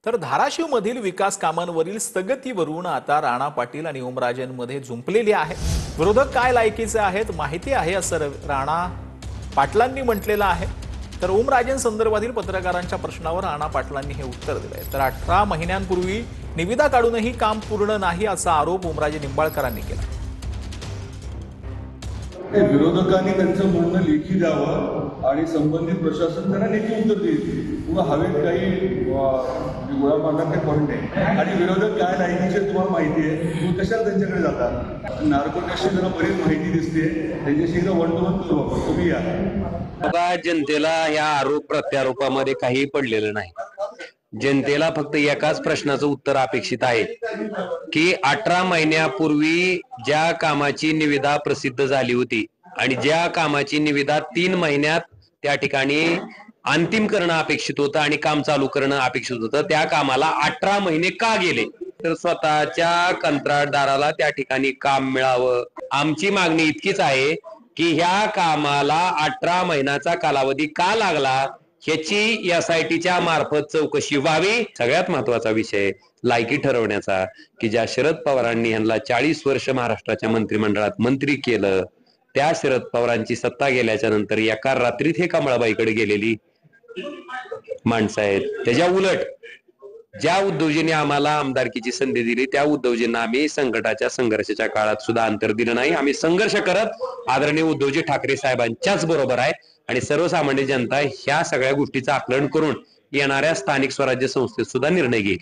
तर धाराशिव मधील विकास कामांवरील स्थगितीवरून आता राणा पाटील आणि ओमराजेंमध्ये झुंपलेली आहे। विरोधक काय लायकीचे आहेत माहिती आहे असं राणा पाटलांनी म्हटलेलं आहे। तर ओमराजेंसंदर्भातील पत्रकारांच्या प्रश्नावर राणा पाटलांनी हे उत्तर दिलंय। तर 18 महिन्यांपूर्वी निविदा काढूनही काम पूर्ण नाही असा आरोप ओमराजे निंबाळकरांनी केला। विरोधकांनी त्यांचं म्हणणं लेखी द्यावं आणि संबंधित प्रशासन त्यांना लेखी उत्तर देईल। पुन्हा हवेत काही गोळा मारण्यात काही पॉईंट नाही। आणि विरोधक काय लायकीचे तुम्हाला माहिती आहे, तुम्ही कशाला त्यांच्याकडे जाता? नार्को टेस्टची जरा बरीच माहिती दिसते, त्यांच्याशी एकदा 1 to 1 करू आपण, तुम्ही या। बघा, जनतेला या आरोप प्रत्यारोपामध्ये काही पडलेलं नाही। जनतेला फक्त एकाच प्रश्नाचं उत्तर अपेक्षित आहे की 18 महिन्यापूर्वी ज्या कामाची निविदा प्रसिद्ध झाली होती आणि ज्या कामाची निविदा 3 महिन्यात त्या ठिकाणी अंतिम करणं अपेक्षित होतं आणि काम चालू करणं अपेक्षित होतं, त्या कामाला 18 महिने का गेले? तर स्वतःच्या कंत्राटदाराला त्या ठिकाणी काम मिळावं। आमची मागणी इतकीच आहे की ह्या कामाला 18 महिन्याचा कालावधी का लागला ह्याची SITच्या मार्फत चौकशी व्हावी। सगळ्यात महत्वाचा विषय लायकी ठरवण्याचा की ज्या शरद पवारांनी यांना 40 वर्ष महाराष्ट्राच्या मंत्रिमंडळात मंत्री केलं, त्या शरद पवारांची सत्ता गेल्याच्या नंतर एका रात्रीत हे कमळाबाईकडे गेलेली माणसं आहेत। त्याच्या उलट ज्या उद्धवजींनी आम्हाला आमदारकीची संधी दिली त्या उद्धवजींना आम्ही संकटाच्या संघर्षाच्या काळात सुद्धा अंतर दिलं नाही। आम्ही संघर्ष करत आदरणीय उद्धवजी ठाकरे साहेबांच्याच बरोबर आहे आणि सर्वसामान्य जनता ह्या सगळ्या गोष्टीचं आकलन करून येणाऱ्या स्थानिक स्वराज्य संस्थेत सुद्धा निर्णय घेईल।